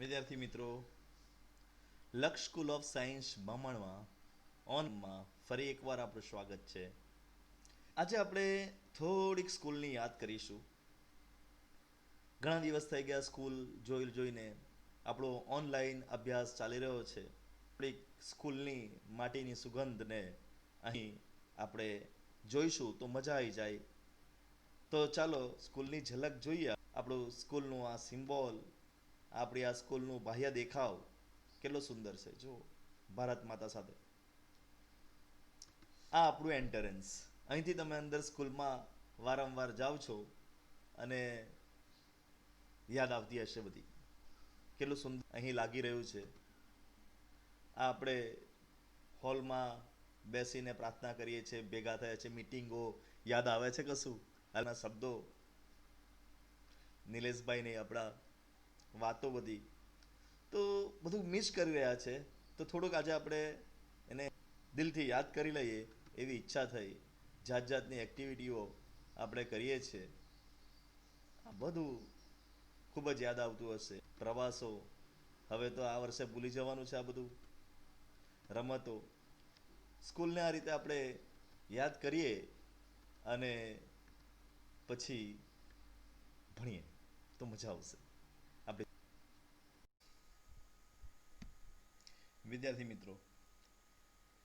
વિદ્યાર્થી મિત્રો, લક્ષ સ્કૂલ ઓફ સાયન્સ બમણમાં ઓનમાં ફરી એકવાર આપણું સ્વાગત છે. આજે આપણે થોડીક સ્કૂલની યાદ કરીશું. ઘણા દિવસ થઈ ગયા સ્કૂલ જોઈને. આપણો ઓનલાઈન અભ્યાસ ચાલી રહ્યો છે. આપણી સ્કૂલની માટીની સુગંધને અહીં આપણે જોઈશું તો મજા આવી જાય. તો ચાલો સ્કૂલની ઝલક જોઈએ. આપણું સ્કૂલનું આ સિમ્બોલ, આપણી આ સ્કૂલનું બાહ્ય દેખાવ કેટલો સુંદર છે. જો ભારત માતા સાથે આ આપણું એન્ટરન્સ. અહીંથી તમે અંદર સ્કૂલમાં વારંવાર જાઓ છો અને યાદ આવતી હશે બધી. કેટલું સુંદર અહીં લાગી રહ્યું છે. આ આપણે હોલમાં બેસીને પ્રાર્થના કરીએ છીએ, ભેગા થયા છે, મિટિંગો યાદ આવે છે કશું? હાલના શબ્દો નિલેશભાઈ આપણા વાતો બધી તો બધું મિસ કરી રહ્યા છે. તો થોડુંક આજે આપણે એને દિલથી યાદ કરી લઈએ એવી ઈચ્છા થઈ. જાત જાતની એક્ટિવિટીઓ આપણે કરીએ છીએ. આ બધું ખૂબ જ યાદ આવતું હશે. પ્રવાસો હવે તો આ વર્ષે ભૂલી જવાનું છે. આ બધું રમતો સ્કૂલને આ રીતે આપણે યાદ કરીએ અને પછી ભણીએ તો મજા આવશે. આપણે વિદ્યાર્થી મિત્રો,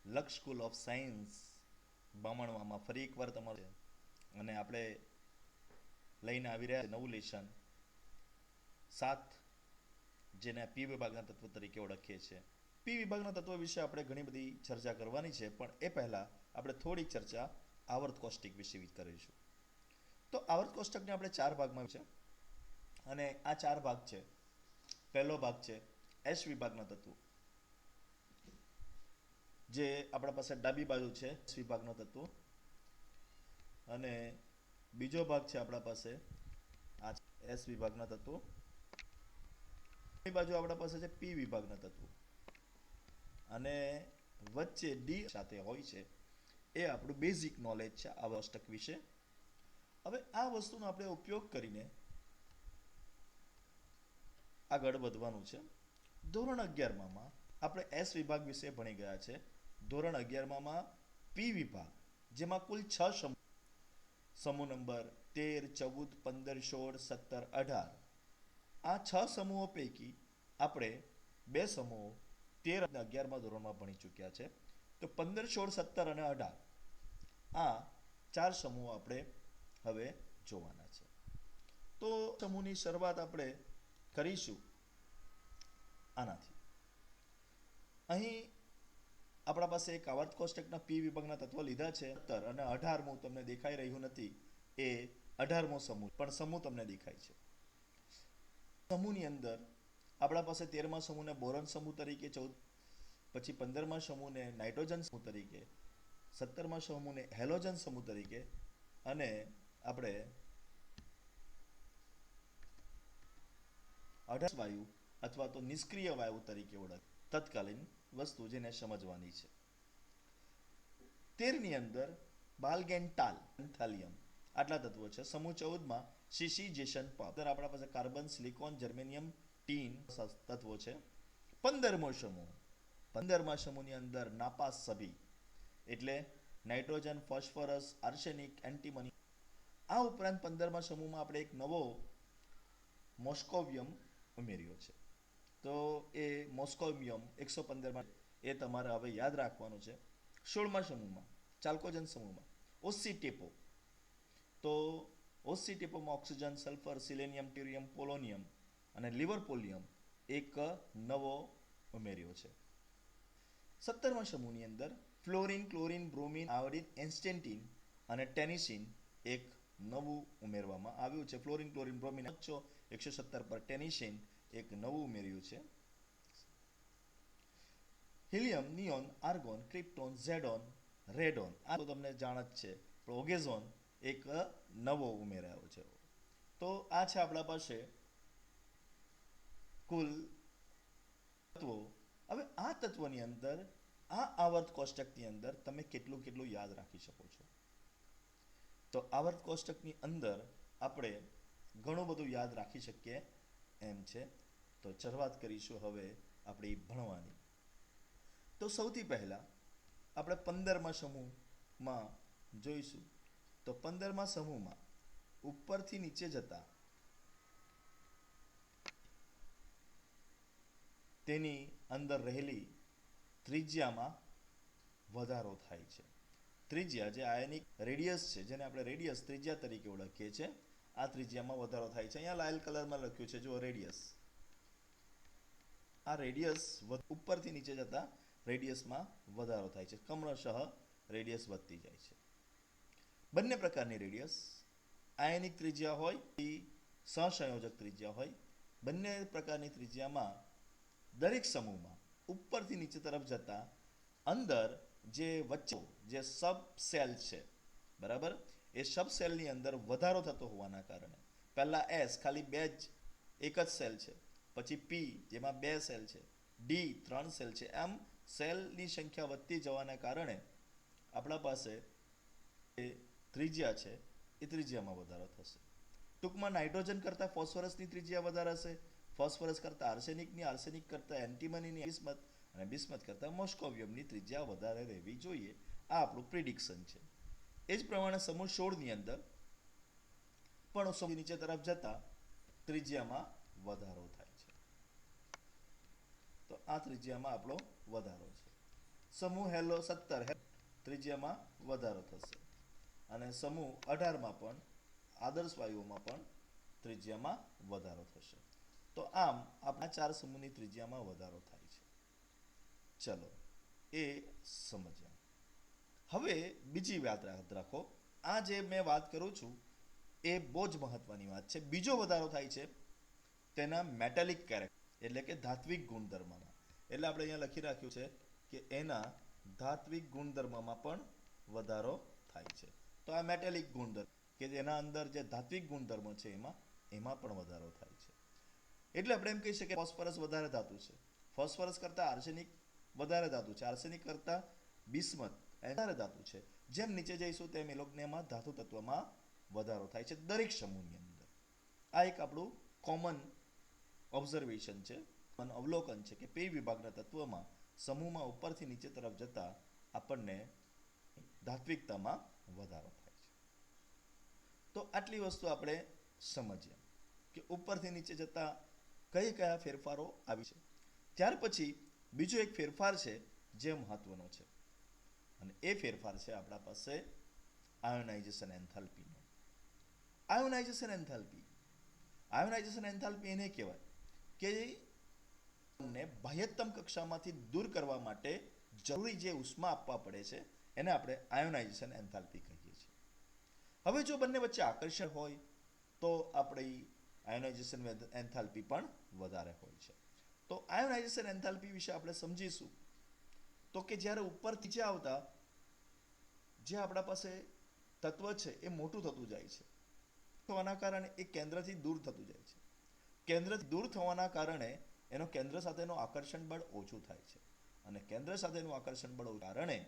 લક્ષ સ્કૂલ ઓફ સાયન્સ બામણવામાં ફરી એકવાર તમારે અને આપણે લઈને આવી રહ્યા નવું લેશન 7, જેને પી વિભાગના તત્વ તરીકે ઓળખીએ છીએ. પી વિભાગના તત્વ વિશે આપણે ઘણી બધી ચર્ચા કરવાની છે, પણ એ પહેલા આપણે થોડીક ચર્ચા આવર્ત કોષ્ટક વિશે કરીશું. તો આવર્ત કોષ્ટકને આપણે 4 ભાગમાં છે અને આ 4 ભાગ છે. પહેલો ભાગ છે એસ વિભાગના તત્વો, જે આપણા પાસે ડાબી બાજુ છે એસ વિભાગના તત્વો, અને બીજો ભાગ છે આપણા પાસે આ એસ વિભાગના તત્વો. બાજુ આપણા પાસે છે પી વિભાગના તત્વો અને વચ્ચે ડી સાથે હોય છે. એ આપણું બેઝિક નોલેજ છે આ કોષ્ટક વિશે. હવે આ વસ્તુનો આપણે ઉપયોગ કરીને આગળ વધવાનું છે. ધોરણ 11માં આપણે એસ વિભાગ વિશે ભણી ગયા છે. ધોરણ 11માં પી વિભાગ, જેમાં કુલ 6 સમૂહ નંબર 13, 14, 15, 16, 17, 18. આ 6 સમૂહો પૈકી આપણે 2 સમૂહો 13 અને 11માં ધોરણમાં ભણી ચૂક્યા છે. તો 15, 16, 17 અને 18 આ 4 સમૂહો આપણે હવે જોવાના છે. તો સમૂહની શરૂઆત આપણે કરીશું આનાથી. અહીં આપણા પાસે એક આવર્ત કોષ્ટકના પી વિભાગના તત્વો લીધા છે 17 અને 18મું તમને દેખાઈ રહ્યું નથી. એ 18મો સમૂહ, પણ સમૂહ તમને દેખાય છે. સમૂહની અંદર આપણા પાસે 13મા સમૂહને બોરોન સમૂહ તરીકે, પછી 15મા સમૂહને નાઇટ્રોજન સમૂહ તરીકે, 17મા સમૂહને હેલોજન સમૂહ તરીકે અને આપણે 18 વાયુ અથવા તો નિષ્ક્રિય વાયુ તરીકે ઓળખ તત્કાલીન વસ્તુ જેને સમજવાની છે. 13ની અંદર બાલ્ગેન્ટાલ થાલિયમ આટલા તત્વો છે. સમૂહ 14માં સીસી જેસન પાપ, આપણા પાસે કાર્બન, સિલિકોન, જર્મેનિયમ, ટીન તત્વો છે. 15મો સમૂહ, 15મા સમૂહની અંદર નાપાસ સભી એટલે નાઇટ્રોજન, ફોસ્ફરસ, આર્સેનિક, એન્ટીમની. આ ઉપરાંત 15મા સમૂહમાં આપણે એક નવો મોસ્કોવિયમ ઉમેર્યો છે. તો એ મોસ્કોવિયમ 115માં એ તમારે હવે યાદ રાખવાનું છે. 16મા સમૂહમાં ચાલ્કોજન સમૂહમાં ઓસીટેપો, તો ઓસીટેપોમાં ઓક્સિજન, સલ્ફર, સિલેનિયમ, ટેરિયમ, પોલોનિયમ અને લિવરપોલિયમ એક નવો ઉમેર્યો છે. 17મા સમૂહની અંદર ફ્લોરિન, ક્લોરિન, બ્રોમિન, આયોડિન, એન્સ્ટેન્ટિન અને ટેનિસિન એક નવું ઉમેરવામાં આવ્યું છે. ફ્લોરિન, ક્લોરિન, બ્રોમિન 117 પર ટેનિસિન એક નવું ઉમેર્યું છે. હિલિયમ, નિયોન, આર્ગોન, ક્રિપ્ટોન, ઝેડોન, રેડોન આ તો તમને જાણ જ છે. ઓગેઝોન એક નવો ઉમેરાયો છે. તો આ છે આપણા પાસે કુલ તત્વો. હવે આ તત્વની અંદર આ આવર્ત કોષ્ટકની અંદર તમે કેટલું કેટલું યાદ રાખી શકો છો? તો આવર્ત કોષ્ટકની અંદર આપણે ઘણું બધું યાદ રાખી શકીએ એમ છે. તો શરૂઆત કરીશું હવે આપણી ભણવાની. તો સૌથી પહેલા આપણે 15મા સમૂહમાં જોઈશું. તો 15મા સમૂહમાં ઉપરથી નીચે જતા તેની અંદર રહેલી ત્રિજ્યામાં વધારો થાય છે. ત્રિજ્યા જે આયનિક રેડિયસ છે, જેને આપણે રેડિયસ ત્રિજ્યા તરીકે ઓળખીએ છીએ, આ ત્રિજ્યામાં વધારો થાય છે. અહીંયા લાલ કલરમાં લખ્યું છે, જો રેડિયસ. આ રેડિયસ ઉપરથી નીચે જતા રેડિયસમાં વધારો થાય છે. ક્રમશઃ રેડિયસ વધતી જાય છે. બંને પ્રકારની રેડિયસ, આયનિક ત્રિજ્યા હોય કે સહસંયોજક ત્રિજ્યા હોય, બંને પ્રકારની ત્રિજ્યામાં દરેક સમૂહમાં ઉપરથી નીચે તરફ જતા અંદર જે વચ્ચે જે સબ સેલ છે, બરાબર, એ સબ સેલની અંદર વધારો થતો હોવાના કારણે પહેલા એસ ખાલી એક જ સેલ છે, પછી પી જેમાં 2 સેલ છે, ડી 3 સેલ છે, એમ સેલની સંખ્યા વધતી જવાના કારણે આપણા પાસે એ ત્રિજ્યા છે એ ત્રિજ્યામાં વધારો થશે. ટૂંકમાં નાઇટ્રોજન કરતાં ફોસ્ફરસની ત્રિજ્યા વધારે હશે, ફોસ્ફરસ કરતાં આર્સેનિક કરતાં એન્ટીમનીની બિસ્મથ અને બિસ્મથ કરતાં મોસ્કોવિયમની ત્રિજ્યા વધારે રહેવી જોઈએ. આ આપણું પ્રિડિક્શન છે. એ જ પ્રમાણે સમૂહ 16ની અંદર પણ સૌથી નીચે તરફ જતા ત્રિજ્યામાં વધારો થાય છે. તો આ ત્રિજ્યામાં આપણો વધારો છે. સમૂહ 17 ત્રિજ્યામાં વધારો થશે અને સમૂહ 18માં પણ આદર્શ વાયુઓમાં પણ ત્રિજ્યામાં વધારો થશે. તો આમ આપણા 4 સમૂહની ત્રિજ્યામાં વધારો થાય છે. ચલો એ સમજ્યા. હવે બીજી વાત યાદ રાખો, આ જે મેં વાત કરું છું એ બહુ જ મહત્વની વાત છે. બીજો વધારો થાય છે તેના મેટાલિક કેરેક્ટર, એટલે કે ધાત્વિક ગુણધર્મમાં. એટલે આપણે અહીંયા લખી રાખ્યું છે કે એના ધાત્વિક ગુણધર્મમાં પણ વધારો થાય છે. તો આ મેટાલિક ગુણધર્મ કે જેના અંદર જે ધાત્વિક ગુણધર્મો છે એમાં પણ વધારો થાય છે. એટલે આપણે એમ કહી શકીએ કે ફોસ્ફરસ વધારે ધાતુ છે, ફોસ્ફરસ કરતાં આર્સેનિક વધારે ધાતુ છે, આર્સેનિક કરતાં બિસ્મથ વધારે ધાતુ છે. જેમ નીચે જઈશું તેમ એ લોકોને એમાં ધાતુ તત્વમાં વધારો થાય છે દરેક સમૂહની અંદર. આ એક આપણું કોમન ઓબ્ઝર્વેશન છે, અવલોકન છે કે પી વિભાગના તત્વમાં સમૂહમાં ઉપરથી નીચે તરફ જતા આપણને ધાત્વિકતામાં વધારો થાય છે. તો આટલી વસ્તુ આપણે સમજ્યા કે ઉપરથી નીચે જતા કયા ફેરફારો આવી છે. ત્યાર પછી બીજો એક ફેરફાર છે જે મહત્વનો છે, અને એ ફેરફાર છે આપણા પાસે આયોનાઇઝેશન એન્થાલ્પીનો. આયોનાઇઝેશન એન્થાલ્પી એને કહેવાય કે બાહ્યતમ કક્ષામાંથી દૂર કરવા માટે જરૂરી જે ઉષ્મા આપવા પડે છે એને આપણે આયોનાઇઝેશન એન્થાલ્પી કહીએ છીએ. હવે જો બંને વચ્ચે આકર્ષણ હોય તો આપણી આયોનાઇઝેશન એન્થાલ્પી પણ વધારે હોય છે. તો આયોનાઇઝેશન એન્થાલ્પી વિશે આપણે સમજીશું તો કે જ્યારે ઉપર નીચે આવતા જે આપણા પાસે તત્વ છે એ મોટું થતું જાય છે, થવાના કારણે એ કેન્દ્રથી દૂર થતું જાય છે. કેન્દ્રથી દૂર થવાના કારણે એનો કેન્દ્ર સાથેનું આકર્ષણ બળ ઓછું થાય છે, અને કેન્દ્ર સાથેનું આકર્ષણ બળ કારણે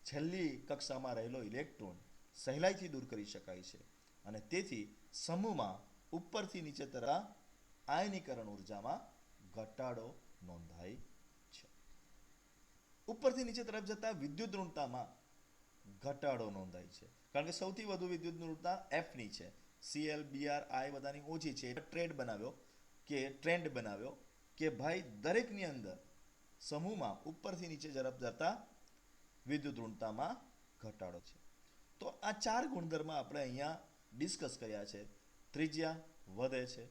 છેલ્લી કક્ષામાં રહેલો ઇલેક્ટ્રોન સહેલાઈથી દૂર કરી શકાય છે, અને તેથી સમૂહમાં ઉપરથી નીચે તરફ આયનીકરણ ઉર્જામાં ઘટાડો નોંધાય છે. ઉપરથી નીચે તરફ જતા વિદ્યુત ઋણતામાં ઘટાડો નોંધાય છે, કારણ કે સૌથી વધુ વિદ્યુત ઋણતા Fની છે. Cl, Br, I બધાની ઓછી છે. ટ્રેન્ડ બનાવ્યો કે ભાઈ દરેકની અંદર સમૂહમાં ઉપરથી નીચે તરફ જતા વિદ્યુત ઋણતામાં ઘટાડો છે. તો આ 4 ગુણધર્મ આપણે અહીંયા ડિસ્કસ કર્યા છે. ત્રિજ્યા વધે છે,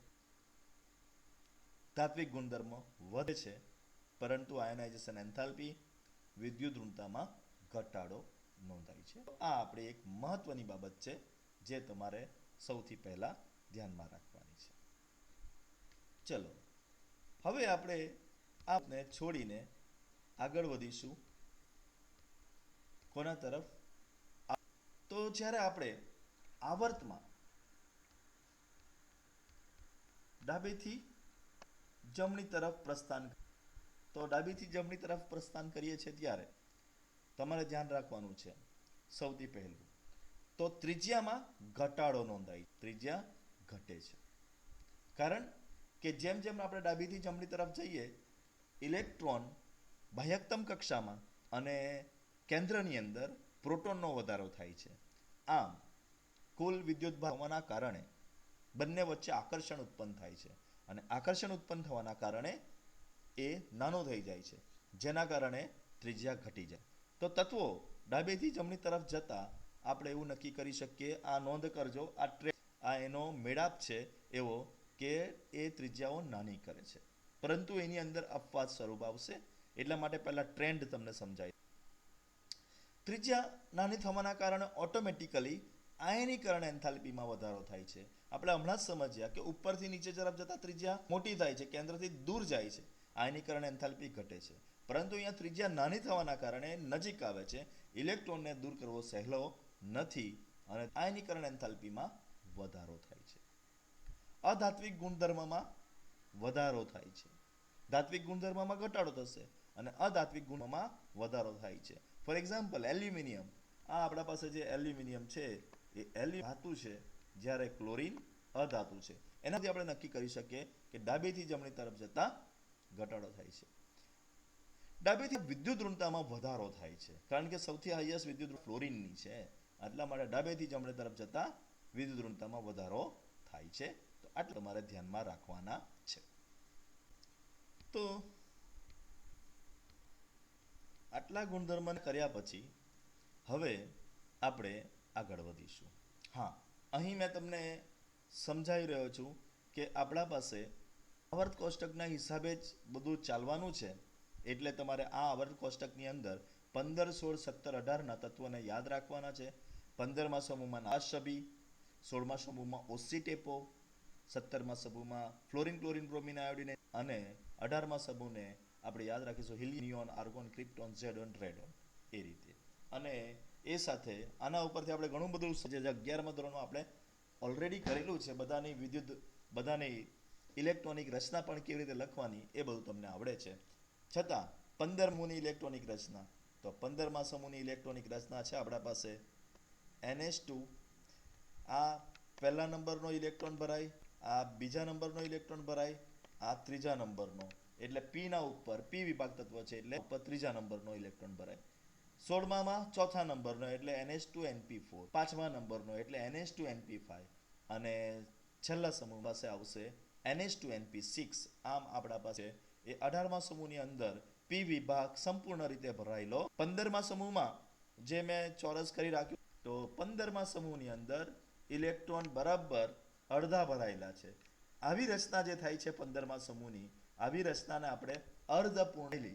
ધાત્વિક ગુણધર્મ વધે છે, પરંતુ આયોનાઇઝેશન એન્થાલ્પી વિદ્યુત ઋણતામાં ઘટાડો નોંધાય છે. આ આપણી એક મહત્વની બાબત છે જે તમારે સૌથી પહેલા ધ્યાનમાં રાખવાની છે. ચલો હવે આપણે આપને છોડીને આગળ વધીશું કોના તરફ? તો જ્યારે આપણે આવર્તમાં ડાબેથી જમણી તરફ પ્રસ્થાન કરીએ છીએ ત્યારે તમારે ધ્યાન રાખવાનું છે સૌથી પહેલું તો ત્રિજ્યામાં ઘટાડો નોંધાય, ત્રિજ્યા ઘટે છે. કારણ કે જેમ જેમ આપણે ડાબીથી જમણી તરફ જઈએ ઇલેક્ટ્રોન બાહ્યતમ કક્ષામાં અને કેન્દ્રની અંદર પ્રોટોનનો વધારો થાય છે. આમ કુલ વિદ્યુત ભાર હોવાના કારણે બંને વચ્ચે આકર્ષણ ઉત્પન્ન થાય છે અને આકર્ષણ ઉત્પન્ન થવાના કારણે એ નાનો થઈ જાય છે, જેના કારણે ત્રિજ્યા ઘટી જાય. તો તત્વો ડાબેથી જમણી તરફ જતા આપણે એવું નક્કી કરી શકીએ, આ નોંધ કરજો, આ એનો મેળાપ છે એવો કે એ ત્રિજ્યાઓ નાની કરે છે, પરંતુ એની અંદર અપવાદ સ્વરૂપ આવશે. એટલા માટે પહેલા ટ્રેન્ડ તમને સમજાય. ત્રિજ્યા નાની થવાના કારણે ઓટોમેટિકલી આયનીકરણ એન્થાલ્પીમાં વધારો થાય છે. આપણે હમણાં જ સમજ્યા કે ઉપરથી નીચે તરફ જતા ત્રિજ્યા મોટી થાય છે, કેન્દ્રથી દૂર જાય છે, આયનીકરણ એન્થાલ્પી ઘટે છે. પરંતુ અહીંયા ત્રિજ્યા નાની થવાના કારણે નજીક આવે છે, ઇલેક્ટ્રોનને દૂર કરવો સહેલો નથી અને આયનીકરણ એન્થાલ્પીમાં વધારો થાય છે. અધાત્વિક ગુણધર્મમાં વધારો થાય છે, ધાત્વિક ગુણધર્મમાં ઘટાડો થશે અને અધાત્વિક ગુણમાં વધારો થાય છે. ફોર એક્ઝામ્પલ એલ્યુમિનિયમ, આ આપણા પાસે જે એલ્યુમિનિયમ છે એ ધાતુ છે, જ્યારે ક્લોરીન અધાતુ છે. એનાથી આપણે નક્કી કરી શકીએ કે ડાબેથી જમણી તરફ જતા ઘટાડો થાય છે. ડાબેથી વિદ્યુત ઋણતામાં વધારો થાય છે, કારણ કે સૌથી હાઈએસ્ટ વિદ્યુત ફ્લોરિનની છે, એટલા માટે ડાબેથી જમણી તરફ જતા વિદ્યુત ઋણતામાં વધારો થાય છે. તો આટલું તમારે ધ્યાનમાં રાખવાના છે. તો આટલા ગુણધર્મ કર્યા પછી હવે આપણે આગળ વધીશું. હા, અહીં મેં તમને સમજાવી રહ્યો છું કે આપણા પાસે આવર્ત કોષ્ટકના હિસાબે જ બધું ચાલવાનું છે. એટલે તમારે આ આવર્ત કોષ્ટકની અંદર 15, 16, 17, 18ના તત્વોને યાદ રાખવાના છે. 15મા સમૂહમાં નાશબી, 16મા સમૂહમાં ઓસીટેપો, 17મા સમૂહમાં ફ્લોરિન, ક્લોરિન, બ્રોમિન, આયોડિન અને 18મા સમૂહને આપણે યાદ રાખીશું હિલિયમ, આર્ગોન, ક્રિપ્ટોન, ઝેડોન, રેડોન, એ રીતે. અને એ સાથે આના ઉપરથી આપણે ઘણું બધું જે 11મા ધોરણમાં આપણે ઓલરેડી કરેલું છે, બધાની ઇલેક્ટ્રોનિક રચના પણ કેવી રીતે લખવાની એ બધું તમને આવડે છે. છતાં 15 સમૂહની ઇલેક્ટ્રોનિક રચના, તો 15મા સમૂહની ઇલેક્ટ્રોનિક રચના છે આપણા પાસે NH2, આ પહેલા નંબરનો ઇલેક્ટ્રોન ભરાય, આ બીજા નંબરનો ઇલેક્ટ્રોન ભરાય, આ ત્રીજા નંબરનો, એટલે P ના ઉપર P વિભાગ તત્વ છે એટલે ઉપર ત્રીજા નંબરનો ઇલેક્ટ્રોન ભરાય. 16મામાં ચોથા નંબરનો એટલે NH2NP4, 5મા નંબરનો એટલે NH2NP5 અને છેલ્લા સમૂહ પાસે આવશે NH2NP6. આમ આપણા પાસે એ 18મા સમૂહની અંદર P વિભાગ સંપૂર્ણ રીતે ભરાયેલો. 15મા સમૂહમાં જે મેં ચોરસ કરી રાખ્યું, તો 15મા સમૂહની અંદર ઇલેક્ટ્રોન બરાબર અડધા ભરાયેલા છે. આવી રચના જે થાય છે 15મા સમૂહની, આવી રચનાને આપણે અર્ધપૂર્ણ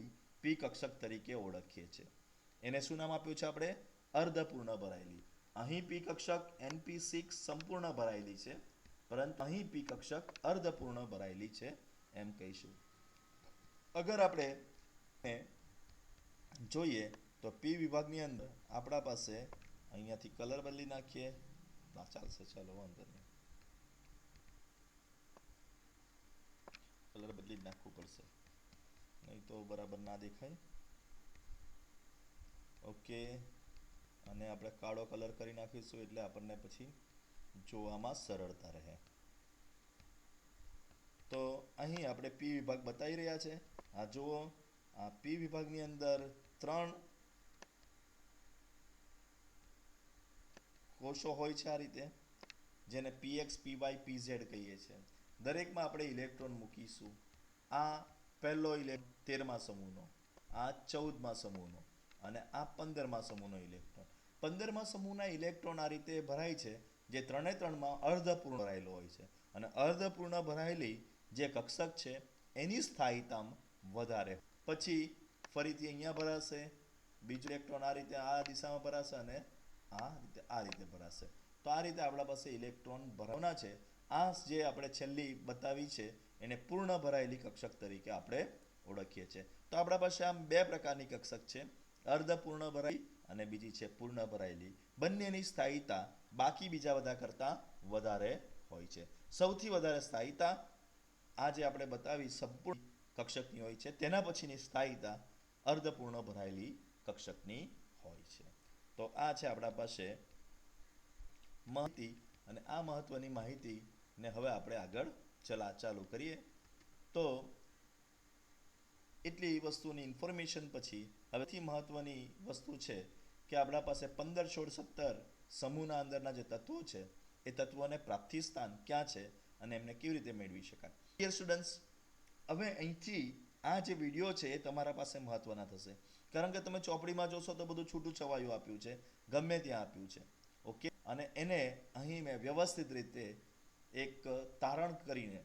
P કક્ષક તરીકે ઓળખીએ છીએ. એને શું નામ આપ્યું છે આપણે? અર્ધપૂર્ણ ભરાયેલી. અહીં P કક્ષક NP6 સંપૂર્ણ ભરાયેલી છે, પરંતુ અહીં P કક્ષક અર્ધપૂર્ણ ભરાયેલી છે એમ કહીશું. અગર આપણે જોઈએ તો P વિભાગની અંદર આપણા પાસે અહીંયાથી કલર બદલી નાખીએ, ના ચાલશે, ચાલો વાંધો નહીં, કલર બદલી જ નાખવું પડશે, નહીં તો બરાબર ના દેખાય. ઓકે, અને આપણે કાળો કલર કરી નાખીશું એટલે આપણને પછી જોવામાં સરળતા રહે. તો અહીં આપણે P વિભાગ બતાવી રહ્યા છે. આ જુઓ, આ P વિભાગની અંદર 3 કોષો હોય છે આ રીતે, જેને PX, PY, PZ કહીએ છીએ. દરેકમાં આપણે ઇલેક્ટ્રોન મૂકીશું. આ પહેલો 13મા સમૂહનો, આ 14મા સમૂહનો અને આ 15મા સમૂહનો ઇલેક્ટ્રોન. 15મા સમૂહના ઇલેક્ટ્રોન આ રીતે ભરાય છે, જે 3માં અર્ધપૂર્ણ ભરાયેલો હોય છે. અને અર્ધપૂર્ણ ભરાયેલી જે કક્ષક છે એની સ્થાયીતા વધારે. પછી ફરીથી અહીંયા ભરાશે, બીજું ઇલેક્ટ્રોન આ રીતે આ દિશામાં ભરાશે અને આ રીતે ભરાશે. તો આ રીતે આપણા પાસે ઇલેક્ટ્રોન ભરાવાના છે. આ જે આપણે છેલ્લી બતાવી છે એને પૂર્ણ ભરાયેલી કક્ષક તરીકે આપણે ઓળખીએ છીએ. તો આપણા પાસે આમ બે પ્રકારની કક્ષક છે, અર્ધપૂર્ણ ભરાયેલી અને બીજી છે પૂર્ણ ભરાયેલી. બંનેની સ્થાયીતા બાકી બીજા બધા કરતાં વધારે હોય છે. સૌથી વધારે સ્થાયીતા આ જે આપણે બતાવી સંપૂર્ણ કક્ષકની હોય છે, તેના પછીની સ્થાયીતા અર્ધપૂર્ણ ભરાયેલી કક્ષકની હોય છે. તો આ છે આપણા પાસે માહિતી, અને આ મહત્વની માહિતીને હવે આપણે આગળ ચાલુ કરીએ. તો એટલી વસ્તુની ઇન્ફોર્મેશન પછી હવેથી મહત્વની વસ્તુ છે કે આપણા પાસે 15, 16, 17 સમૂહના અંદરના જે તત્વો છે એ તત્વોને પ્રાપ્તિ સ્થાન ક્યાં છે અને એમને કેવી રીતે મેળવી શકાય. ડિયર સ્ટુડન્ટ્સ, હવે અહીંથી આ જે વિડીયો છે એ તમારા પાસે મહત્વના થશે, કારણ કે તમે ચોપડીમાં જોશો તો બધું છૂટું છવાયું આપ્યું છે, ગમે ત્યાં આપ્યું છે. ઓકે, અને એને અહીં મેં વ્યવસ્થિત રીતે એક તારણ કરીને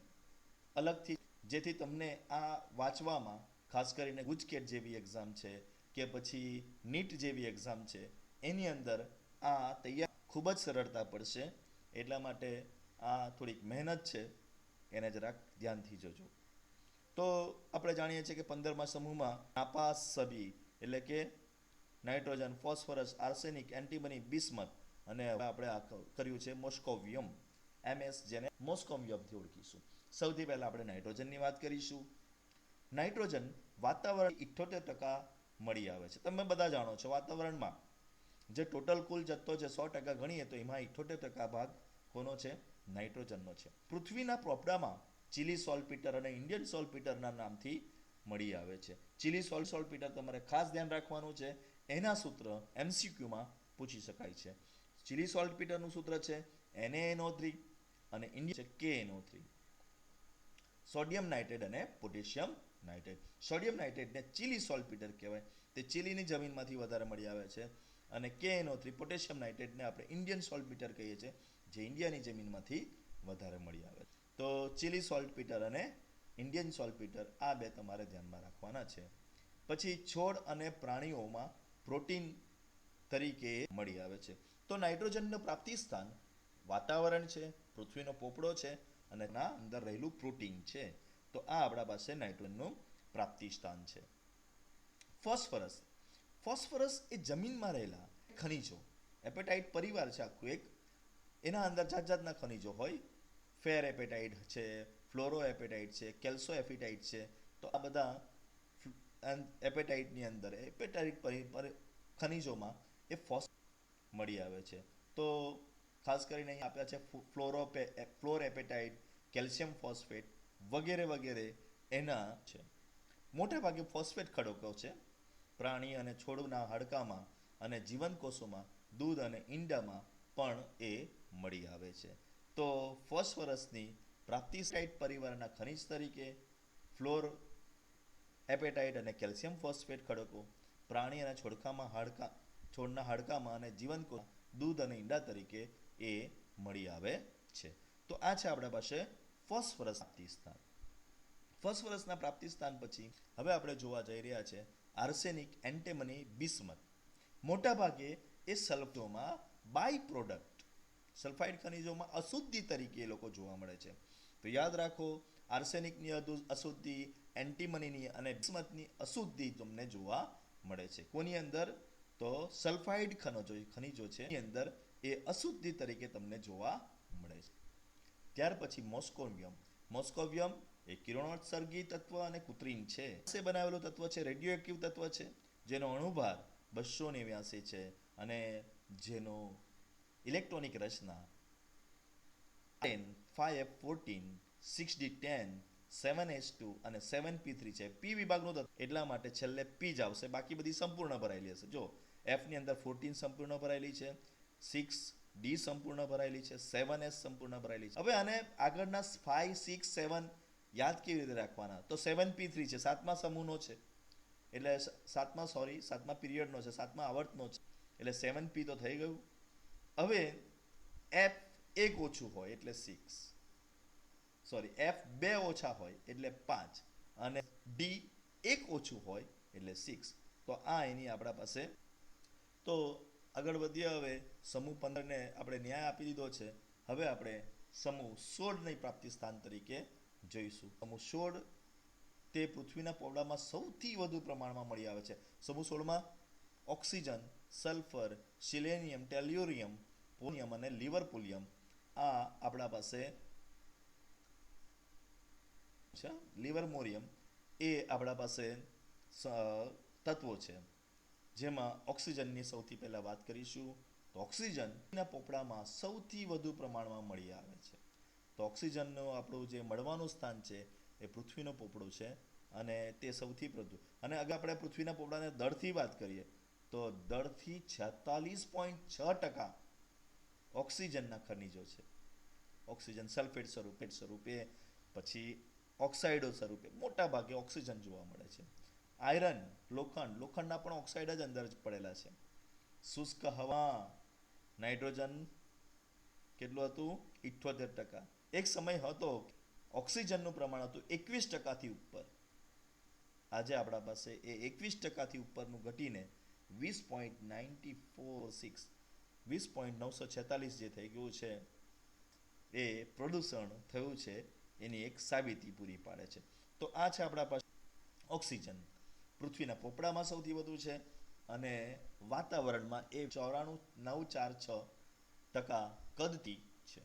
અલગથી, જેથી તમને આ વાંચવામાં, ખાસ કરીને ગુજકેટ જેવી એક્ઝામ છે કે પછી નીટ જેવી એક્ઝામ છે, એની અંદર આ તૈયાર ખૂબ જ સરળતા પડશે. એટલા માટે આ થોડીક મહેનત છે, એને જરાક ધ્યાનથી જોજો. તો આપણે જાણીએ છીએ કે 15મા સમૂહમાં નાપાસ સબી એટલે કે nitrogen, phosphorus, arsenic, antimony, bismuth અને આપણે આ કર્યું છે મોસ્કોવિયમ, MS, જેને મોસ્કોવિયમથી ઓળખીશું. સૌથી પહેલા આપણે નાઇટ્રોજનની વાત કરીશું. નાઇટ્રોજન વાતાવરણ 78% મળી આવે છે. તમે બધા જાણો છો વાતાવરણમાં જે ટોટલ કુલ જથ્થો છે 100% ગણીએ તો એમાં 78% ભાગ કોનો છે? નાઇટ્રોજનનો છે. પૃથ્વીના પોપડામાં ચીલી સોલ્ટપીટર અને ઇન્ડિયન સોલ્ટપીટરના નામથી મળી આવે છે. ચીલી સોલ્ટપીટર તમારે ખાસ ધ્યાન રાખવાનું છે, એના સૂત્ર MCQમાં પૂછી શકાય છે. ચીલી સોલ્ટપીટરનું સૂત્ર છે NaNO3 અને ઇન્ડિયન છે KNO3. સોડિયમ નાઇટ્રેટ અને પોટેશિયમ નાઇટ્રેટ. સોડિયમ નાઇટ્રેટને ચીલી સોલ્ટપીટર કહેવાય, તે ચીલીની જમીનમાંથી વધારે મળી આવે છે. અને KNO3 પોટેશિયમ નાઇટ્રેટને આપણે ઇન્ડિયન સોલ્ટપીટર કહીએ છીએ, જે ઇન્ડિયાની જમીનમાંથી વધારે મળી આવે છે. તો ચીલી સોલ્ટપીટર અને ઇન્ડિયન સોલ્ટપીટર આ બે તમારે ધ્યાનમાં રાખવાના છે. પછી છોડ અને પ્રાણીઓમાં પ્રોટીન તરીકે મળી આવે છે. તો નાઇટ્રોજનનું પ્રાપ્તિ સ્થાન વાતાવરણ છે, પૃથ્વીનો પોપડો છે અને ના અંદર રહેલું પ્રોટીન છે. તો આ આપણા પાસે નાઇટ્રોજનનું પ્રાપ્તિ સ્થાન છે. ફોસ્ફરસ. ફોસ્ફરસ એ જમીનમાં રહેલા ખનિજો, એપેટાઇટ પરિવાર છે આખું એક, એના અંદર જાત જાતના ખનિજો હોય. ફેર એપેટાઇટ છે, ફ્લોરો એપેટાઇટ છે, કેલ્સો એપેટાઇટ છે. તો આ બધા એપેટાઇટની અંદર એપેટાઇટ ખનિજોમાં એ ફોસ્ફરસ મળી આવે છે. તો ખાસ કરીને અહીં આપ્યા છે ફ્લોર એપેટાઇટ, કેલ્શિયમ ફોસ્ફેટ વગેરે વગેરે એના છે. મોટે ભાગે ફોસ્ફેટ ખડકો છે પ્રાણી અને છોડના હાડકામાં અને જીવનકોષોમાં, દૂધ અને ઈંડામાં પણ એ મળી આવે છે. તો ફોસ્ફરસની પ્રાપ્તિસાઇટ પરિવારના ખનિજ તરીકે ફ્લોર એપેટાઇટ અને કેલ્શિયમ ફોસ્ફેટ ખડકો, પ્રાણી અને છોડના હાડકામાં અને જીવનકોષ, દૂધ અને ઈંડા તરીકે એ મળી આવે છે. તો આ છે આપણા પાસે ફોસ્ફરસ પ્રાપ્તિ સ્થાન. ફોસ્ફરસના પ્રાપ્તિ સ્થાન પછી હવે આપણે જોવા જઈ રહ્યા છે આર્સેનિક, એન્ટીમની, બિસ્મથ. મોટા ભાગે એ સલ્ફાઇડમાં બાય પ્રોડક્ટ, સલ્ફાઇડ ખનિજોમાં અશુદ્ધિ તરીકે એ લોકો જોવા મળે છે. તો યાદ રાખો, આર્સેનિકની અશુદ્ધિ, એન્ટીમનીની અને બિસ્મથની અશુદ્ધિ તમને જોવા મળે છે. કોની અંદર? તો સલ્ફાઇડ ખનિજો છે એની અંદર એ અશુદ્ધિ તરીકે તમને જોવા મળે છે. ત્યાર પછી મોસ્કોવિયમ. મોસ્કોવિયમ એ કિરણોત્સર્ગી તત્વ અને કૃત્રિમ છે. બનાવેલું તત્વ છે, રેડિયો એક્ટિવ તત્વ છે, જેનો અણુભાર 289 છે અને જેનો ઇલેક્ટ્રોનિક રચના 5F14, 6D10, 7H2 અને 7p3 છે. P વિભાગનું તત્વ, એટલા માટે છેલ્લે P જ આવશે, બાકી બધી સંપૂર્ણ ભરાયેલી હશે. જો F ની અંદર 14 સંપૂર્ણ ભરાયેલી છે, 6D સંપૂર્ણ ભરાયેલી છે, 7S સંપૂર્ણ ભરાયેલી છે. હવે આને આગળના 5, 6, 7 યાદ કેવી રીતે રાખવાના? તો 7p3 છે, 7મા સમૂહનો છે, એટલે 7મા પીરિયડનો છે, 7મા આવર્તનો છે, એટલે 7p તો થઈ ગયું. હવે F એક ઓછું હોય એટલે 6, સોરી F 2 ઓછા હોય એટલે 5 અને D એક ઓછું હોય એટલે 6. તો આ એની આપણા પાસે. તો આગળ વધીએ. હવે સમૂહ 15 ને આપણે ન્યાય આપી દીધો છે. હવે આપણે સમૂહ 16ની પ્રાપ્તિ સ્થાન તરીકે જોઈશું. સમૂહ 16 તે પૃથ્વીના પોપડામાં સૌથી વધુ પ્રમાણમાં મળી આવે છે. સમૂહ 16માં ઓક્સિજન, સલ્ફર, સિલેનિયમ, ટેલ્યુરિયમ, પોલિયમ અને લિવરપુલિયમ આ આપણા પાસે છે. લિવરમોરિયમ એ આપણા પાસે તત્વો છે, જેમાં ઓક્સિજનની સૌથી પહેલા વાત કરીશું. તો ઓક્સિજનના પોપડામાં સૌથી વધુ પ્રમાણમાં મળી આવે છે. તો ઓક્સિજનનું આપણું જે મળવાનું સ્થાન છે એ પૃથ્વીનો પોપડો છે અને તે સૌથી પ્રધુ અને અગર આપણે પૃથ્વીના પોપડાને દળથી વાત કરીએ તો દળથી 46.6% ઓક્સિજનના ખનિજો છે. ઓક્સિજન સલ્ફેટ સ્વરૂપે પછી ઓક્સાઇડો સ્વરૂપે મોટા ભાગે ઓક્સિજન જોવા મળે છે. આયરન લોખંડના પણ ઓક્સાઇડ જ અંદર જ પડેલા છે. શુષ્ક હવા નાઇટ્રોજન કેટલું હતું 78%. એક સમય હતો ઓક્સિજનનું પ્રમાણ હતું 21%થી ઉપર. આજે આપણા પાસે એ 21%થી ઉપરનું ઘટીને 20.946 20.946 જે થઈ ગયું છે એ પ્રદૂષણ થયું છે એની એક સાબિતી પૂરી પાડે છે. તો આ છે આપણા પાસે ઓક્સિજન પૃથ્વીના પોપડામાં સૌથી વધુ છે અને વાતાવરણમાં એ 94.946% કદથી છે.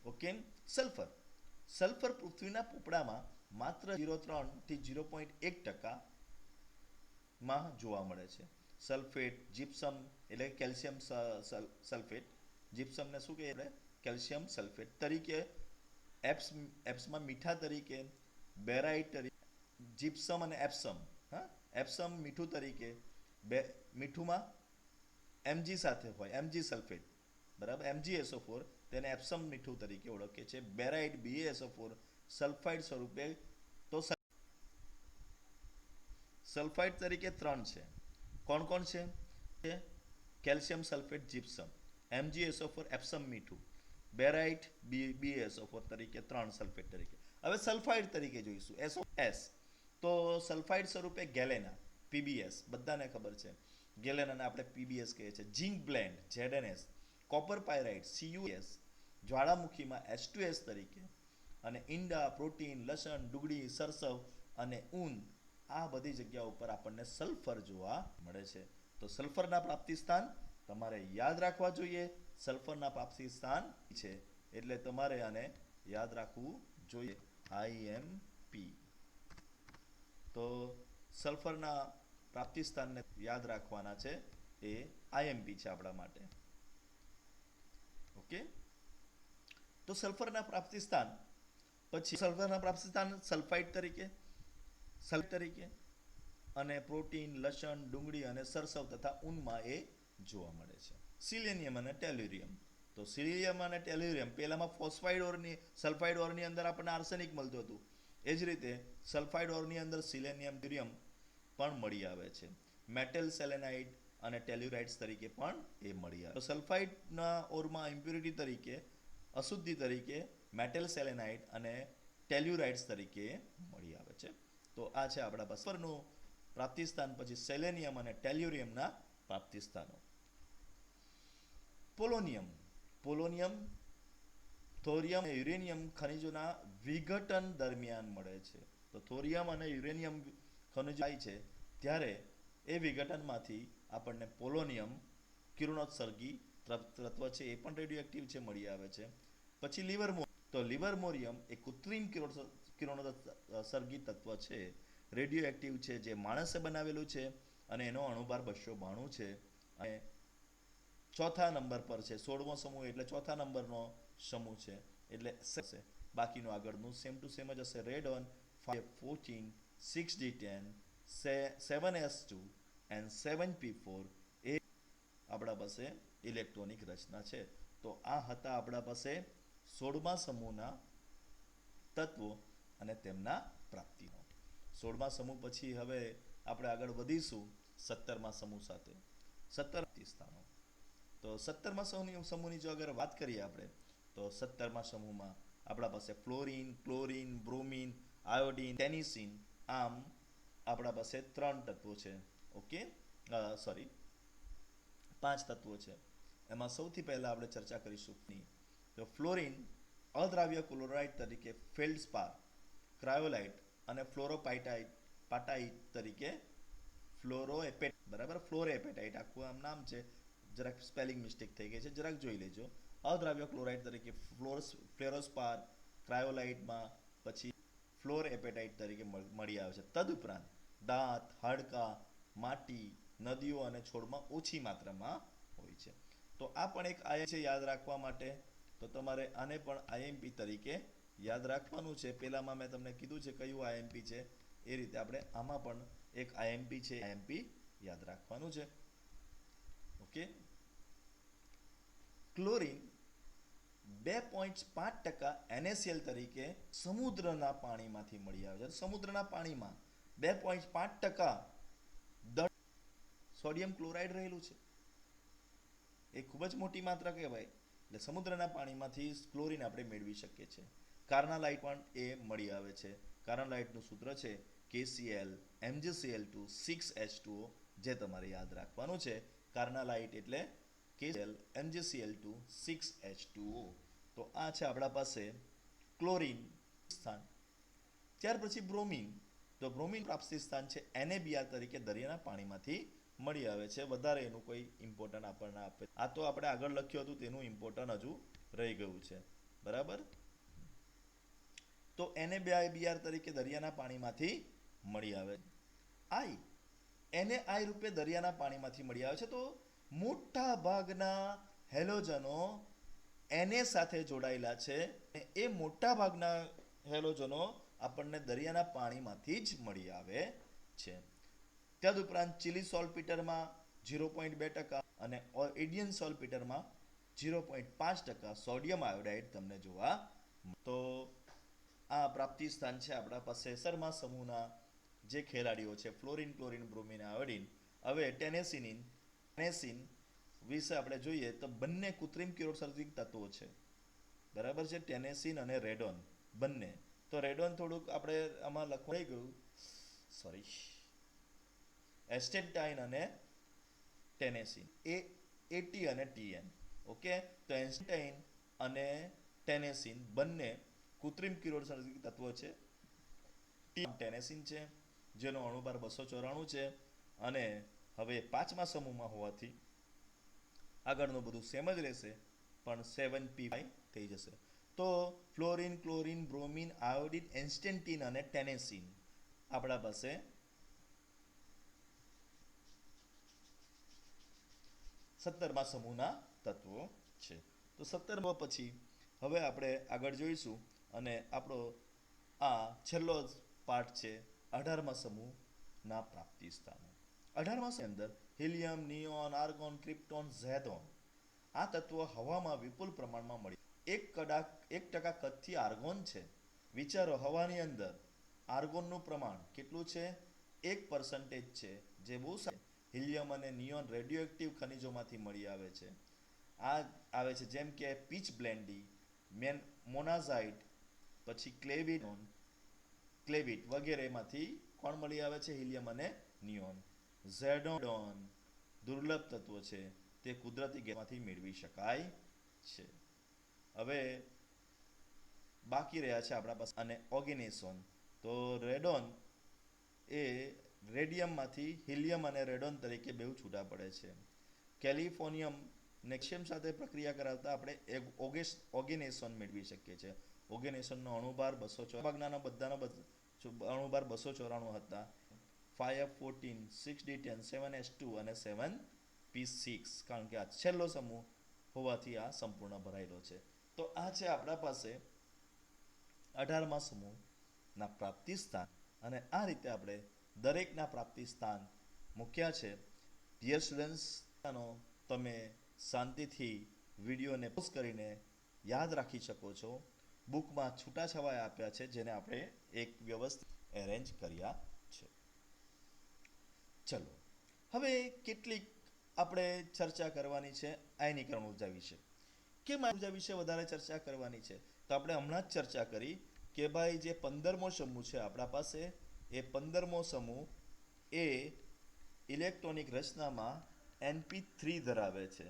ઓકે. સલ્ફર પૃથ્વીના પોપડામાં માત્ર 0.3 થી 0.1% માં જોવા મળે છે. સલ્ફેટ જીપ્સમ એટલે કેલ્શિયમ સલ્ફેટ જીપ્સમને શું કહીએ આપણે કેલ્શિયમ સલ્ફેટ તરીકે એપ્સમાં મીઠા તરીકે બેરાઇટ તરીકે જીપ્સમ અને એપ્સમ એપ્સમ મીઠું તરીકે મીઠુંમાં એમજી સાથે હોય એમજી સલ્ફેટ બરાબર MgSO4 તેને એપ્સમ મીઠું તરીકે ઓળખે છે. બેરાઇટ BaSO4 સલ્ફાઇડ સ્વરૂપે તો સલ્ફાઇડ તરીકે 3 છે. કોણ છે કેલ્શિયમ સલ્ફેટ જીપ્સમ MgSO4 એપ્સમ મીઠું બેરાઇટ BaSO4 તરીકે 3 સલ્ફેટ તરીકે. હવે સલ્ફાઇડ તરીકે જોઈશું SOS તો સલ્ફાઇડ સ્વરૂપે ગેલેના PbS બધાને ખબર છે ગેલેનાને આપણે PbS કહીએ છીએ. Zinc blende ZnS copper pyrite CuS જ્વાળામુખીમાં H2S તરીકે અને ઈંડા પ્રોટીન લસણ ડુંગળી સરસવ અને ઊન આ બધી જગ્યા ઉપર આપણને સલ્ફર જોવા મળે છે. તો સલ્ફરના પ્રાપ્તિ સ્થાન તમારે યાદ રાખવા જોઈએ. સલ્ફરના પ્રાપ્તિ સ્થાન છે એટલે તમારે આને યાદ રાખવું જોઈએ IMP. તો સલ્ફરના પ્રાપ્તિ સ્થાનને યાદ રાખવાના છે એ IMP છે આપણા માટે. ઓકે. તો સલ્ફરના પ્રાપ્તિ સ્થાન પછી સલ્ફરના પ્રાપ્તિ સ્થાન સલ્ફાઇડ તરીકે અને પ્રોટીન લસણ ડુંગળી અને સરસવ તથા ઊનમાં એ જોવા મળે છે. સિલેનિયમ અને ટેલ્યુરિયમ તો સિલિયમ અને ટેલ્યુરિયમ પહેલામાં સલ્ફાઇડ ઓરની અંદર આપણને આર્સેનિક મળતું હતું. એ જ રીતે સલ્ફાઇડ ઓરની અંદર સિલેનિયમ ટેલ્યુરિયમ પણ મળી આવે છે. મેટલ સેલેનાઇડ અને ટેલ્યુરાઇડ્સ તરીકે પણ એ મળી આવે. તો સલ્ફાઇડના ઓરમાં ઇમ્પ્યુરિટી તરીકે અશુદ્ધિ તરીકે મેટલ સેલેનાઇડ અને ટેલ્યુરાઇડ્સ તરીકે મળી આવે છે. તો આ છે આપણા સલ્ફરનું પ્રાપ્તિ સ્થાન. પછી સેલેનિયમ અને ટેલ્યુરિયમના પ્રાપ્તિ સ્થાનો. પોલોનિયમ થોરિયમ અને યુરેનિયમ ખનિજોના વિઘટન દરમિયાન મળે છે. તો થોરિયમ અને યુરેનિયમ ખનિજો થાય છે ત્યારે એ વિઘટનમાંથી આપણને પોલોનિયમ કિરણોત્સર્ગી તત્વ છે એ પણ રેડિયોએક્ટિવ છે મળી આવે છે. પછી લિવરમોરિયમ એ કૃત્રિમ કિરણોત્સર્ગી તત્વ છે રેડિયોએક્ટિવ છે જે માણસે બનાવેલું છે અને એનો અણુભાર 292 છે અને ચોથા નંબર પર છે. 16મો સમૂહ એટલે ચોથા નંબરનો સમૂહ છે એટલે બાકીનું આગળનું સેમ ટુ સેમ જ હશે. Radon 514 6d10 7s2 and 7p4 એ આપણા પાસે ઇલેક્ટ્રોનિક રચના છે. તો આ હતા આપણા પાસે 16મા સમૂહના તત્વો અને તેમના પ્રાપ્તિઓ. 16મા સમૂહ પછી હવે આપણે આગળ વધીશું 17મા સમૂહ સાથે. 17 સ્થાનો. તો 17મા સમૂહની જો અગર વાત કરીએ આપણે તો 17મા સમૂહમાં આપણા પાસે ફ્લોરિન ક્લોરિન બ્રોમિન આયોડિન ટેનિસિન આમ આપણા પાસે 3 તત્વો છે. ઓકે 5 તત્વો છે. એમાં સૌથી પહેલા આપણે ચર્ચા કરીશું તો ફ્લોરિન અદ્રાવ્ય ક્લોરાઇડ તરીકે ફેલ્ડસ્પાર ક્રાયોલાઇટ અને ફ્લોરોપાટાઇટ તરીકે ફ્લોરોએપેટાઇટ આખું આમ નામ છે. જરાક સ્પેલિંગ મિસ્ટેક થઈ ગઈ છે જરાક જોઈ લેજો. અદ્રાવ્ય ક્લોરાઇડ તરીકે ફ્લોરોસ્પાર ક્રાયોલાઇટમાં પછી ફ્લોરોએપેટાઇટ તરીકે મળી આવે છે. તદુપરાંત દાંત હાડકાં માટી નદીઓ અને છોડમાં ઓછી માત્રામાં હોય છે. તો આ પણ એક આયન છે યાદ રાખવા માટે. તો તમારે આને પણ IMP તરીકે યાદ રાખવાનું છે. પહેલામાં મેં તમને કીધું છે કયું આઈએમપી છે, એ રીતે આપણે આમાં પણ એક આઈએમપી છે, આઈએમપી યાદ રાખવાનું છે. ઓકે. ક્લોરીન 2.5% NaCl તરીકે સમુદ્રના પાણીમાંથી મળી આવે છે. સમુદ્રના પાણીમાં 2.5% સોડિયમ ક્લોરાઇડ રહેલું છે. એ ખૂબ જ મોટી માત્રા કહેવાય. એટલે સમુદ્રના પાણીમાંથી ક્લોરીન આપણે મેળવી શકીએ છીએ. કાર્નાલાઇટ પણ એ મળી આવે છે. કાર્નાલાઇટનું સૂત્ર છે KCl MgCl2 6H2O, જે તમારે યાદ રાખવાનું છે. કાર્નાલાઇટ એટલે KCl MgCl2 6H2O. તો આ છે આપણા પાસે ક્લોરીન સ્થાન. ત્યાર પછી બ્રોમિન. તો બ્રોમિન પ્રાપ્તિ સ્થાન છે NaBr તરીકે દરિયાના પાણીમાંથી મળી આવે છે. વધારે એનું કોઈ ઇમ્પોર્ટન્ટ આપણને આપે, આ તો આપણે આગળ લખ્યું હતું તેનું ઇમ્પોર્ટન્ટ હજુ રહી ગયું છે. બરાબર. તો NaBr તરીકે દરિયાના પાણીમાંથી મળી આવે. NaI રૂપે દરિયાના પાણીમાંથી મળી આવે છે. તો મોટા ભાગના હેલોજનો Na સાથે જોડાયેલા છે. એ મોટા ભાગના હેલોજનો આપણને દરિયાના પાણીમાંથી જ મળી આવે છે. તદુપરાંત ચિલી સોલ્ટપીટરમાં 0.2% અને ઇન્ડિયન સોલ્ટપીટરમાં 0.5% સોડિયમ આયોડાઇડ તમને જોવા. તો આ પ્રાપ્તિ સ્થાન છે આપણા પાસે સરમાં સમૂહના જે ખેલાડીઓ છે ફ્લોરિન, ક્લોરિન, બ્રોમિન, આયોડિન. હવે ટેનેસિન વિશે આપણે જોઈએ તો બંને કૃત્રિમ કિરણોત્સર્જક તત્વો છે. બરાબર છે. ટેનેસિન અને રેડોન બંને. તો રેડોન થોડુંક આપણે આમાં લખવાઈ ગયું, સોરી, એસ્ટેટાઇન અને ટેનેસિન, AT અને TN. ઓકે. તો એસ્ટેટાઇન અને ટેનેસિન બંને કૃત્રિમ કિરણોત્સર્જક તત્વો છે. ટેનેસિન છે જેનો અણુભાર 294 છે અને હવે 5મા સમૂહમાં હોવાથી આગળનું બધું સેમ જ રહેશે, પણ 7p5 થઈ જશે. તો ફ્લોરિન, ક્લોરિન, બ્રોમિન, આયોડિન, એસ્ટેટિન અને ટેનેસિન આપણા પાસે 17મા સમૂહના તત્વો છે. તો 17મા પછી હવે આપણે આગળ જોઈશું અને આપણો આ છેલ્લો પાર્ટ છે 18મા સમૂહના પ્રાપ્તિ સ્થાનો. 18મા અંદર helium, neon, argon, krypton, xenon આ તત્વો હવામાં વિપુલ પ્રમાણમાં મળી. 1% કદથી આર્ગોન છે. વિચારો, હવાની અંદર આર્ગોનનું પ્રમાણ કેટલું છે? 1% છે, જે બહુ સારું. હિલિયમ અને નિયોન રેડિયોએક્ટિવ ખનિજોમાંથી મળી આવે છે. આ આવે છે જેમ કે પીચ બ્લેન્ડી, મોનાઝાઇટ, પછી ક્લેવિટ વગેરેમાંથી કોણ મળી આવે છે? હિલિયમ અને નિયોન. ઝેનોન દુર્લભ તત્વો છે, તે કુદરતી ગેસમાંથી મેળવી શકાય છે. હવે બાકી રહ્યા છે આપણા પાસે અને ઓર્ગેનેસોન. તો રેડોન એ રેડિયમમાંથી હિલિયમ અને રેડોન તરીકે બેઉ છૂટા પડે છે. કેલિફોર્નિયમ નેક્સિયમ સાથે પ્રક્રિયા કરાવતા આપણે ઓર્ગેનેસોન મેળવી શકીએ છીએ. ઓર્ગેનેસોનનો અણુભાર 294, ભાગના બધાનો અણુભાર 294 હતા. 5F14, 6D10, 7S2 અને 7p6, કારણ કે આ છેલ્લો સમૂહ હોવાથી આ સંપૂર્ણ ભરાયેલો છે. તો આ છે આપણા પાસે 18મા સમૂહના પ્રાપ્તિ સ્થાન અને આ રીતે આપણે દરેકના પ્રાપ્તિ સ્થાન મૂક્યા છે. ડિયર સ્ટુડન્ટ્સ, તમે શાંતિથી વિડીયોને પોઝ કરીને યાદ રાખી શકો છો. બુકમાં છૂટાછવાયા આપ્યા છે જેને આપણે એક વ્યવસ્થિત એરેન્જ કર્યા છે. ચલો હવે કેટલીક આપણે ચર્ચા કરવાની છે આયનીકરણ ઉર્જા વિશે. કેમ ઉર્જા વિશે વધારે ચર્ચા કરવાની છે? તો આપણે હમણાં જ ચર્ચા કરી કે ભાઈ જે 15મો સમૂહ છે આપણા પાસે, એ 15મો સમૂહ એ ઇલેક્ટ્રોનિક રચનામાં NP3 ધરાવે છે.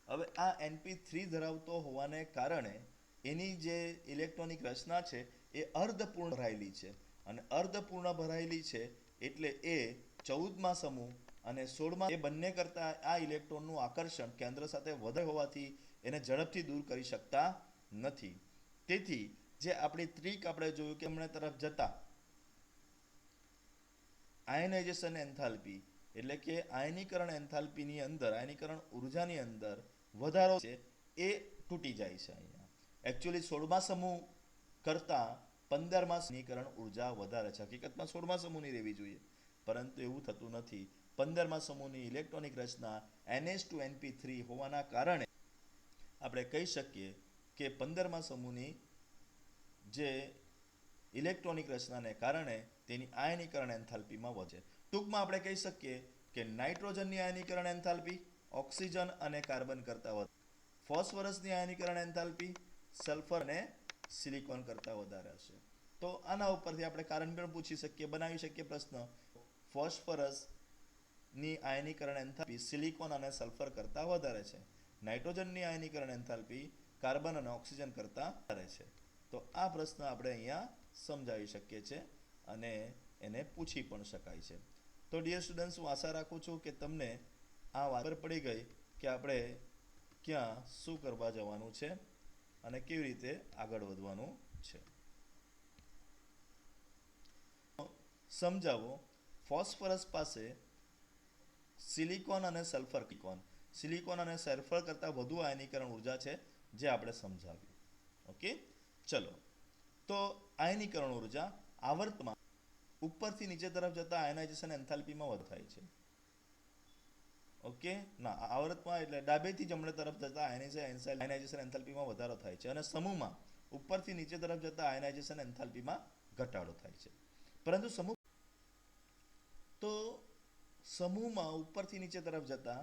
હવે આ NP3 ધરાવતો હોવાને કારણે એની જે ઇલેક્ટ્રોનિક રચના છે એ અર્ધપૂર્ણ ભરાયેલી છે. અને અર્ધપૂર્ણ ભરાયેલી છે એટલે એ 14મા સમૂહ અને 16મા એ બંને કરતા આ ઇલેક્ટ્રોનનું આકર્ષણ કેન્દ્ર સાથે વધારે હોવાથી એને ઝડપથી દૂર કરી શકતા નથી. તેથી જે આપણી ટ્રીક આપણે જોયું કે એમણે તરફ જતા આયનાઇઝેશન એન્થાલ્પી એટલે કે આયનીકરણ એન્થાલ્પીની અંદર, આયનીકરણ ઉર્જાની અંદર વધારો છે એ તૂટી જાય છે. અહીંયા એકચ્યુઅલી 16મા સમૂહ કરતા 15મા સમીકરણ ઉર્જા વધારે છે. હકીકતમાં 16મા સમૂહની રહેવી જોઈએ, પરંતુ એવું થતું નથી. 15મા સમૂહની ઇલેક્ટ્રોનિક રચના NH2NP3 હોવાના કારણે આપણે કહી શકીએ કે 15મા સમૂહની જે ઇલેક્ટ્રોનિક રચનાને કારણે તેની આયનીકરણ એન્થાલ્પીમાં વધે. ટૂંકમાં આપણે કહી શકીએ કે નાઇટ્રોજનની આયનીકરણ એન્થાલ્પી ઓક્સિજન અને કાર્બન કરતાં વધે, ફોસ્ફરસની આયનીકરણ એન્થાલ્પી સલ્ફર અને સિલિકોન કરતાં વધારે હશે. તો આના ઉપરથી આપણે કારણ પણ પૂછી શકીએ, બનાવી શકીએ પ્રશ્ન. ફોસ્ફરસની આયનીકરણ એન્થાલ્પી સિલિકોન અને સલ્ફર કરતાં વધારે છે. નાઇટ્રોજનની આયનીકરણ એન્થાલ્પી કાર્બન અને ઓક્સિજન કરતાં વધારે છે. તો આ પ્રશ્ન આપણે અહીંયા સમજાવી શકીએ છીએ અને એને પૂછી પણ શકાય છે. તો ડિયર સ્ટુડન્ટ્સ, હું આશા રાખું છું કે તમને આ વાત પર પડી ગઈ કે આપણે ક્યાં શું કરવા જવાનું છે અને કેવી રીતે આગળ વધવાનું છે. સમજાવો. ફોસ્ફરસ પાસે સિલિકોન અને સલ્ફર સિલિકોન અને સલ્ફર કરતાં વધુ આયનીકરણ ઉર્જા છે, જે આપણે સમજાવ્યું. ઓકે, ચલો. તો આયનીકરણ ઉર્જા આવર્તમાં ઉપરથી નીચે તરફ જતા આયનાઇઝેશન એન્થાલ્પીમાં વધારો થાય છે. ઓકે, ના, આવર્તમાં એટલે ડાબેથી જમણે તરફ જતા આયનાઇઝેશન એન્થાલ્પીમાં વધારો થાય છે અને સમૂહમાં ઉપરથી નીચે તરફ જતા આયનાઇઝેશન એન્થાલ્પીમાં ઘટાડો થાય છે. પરંતુ સમૂહમાં ઉપરથી નીચે તરફ જતા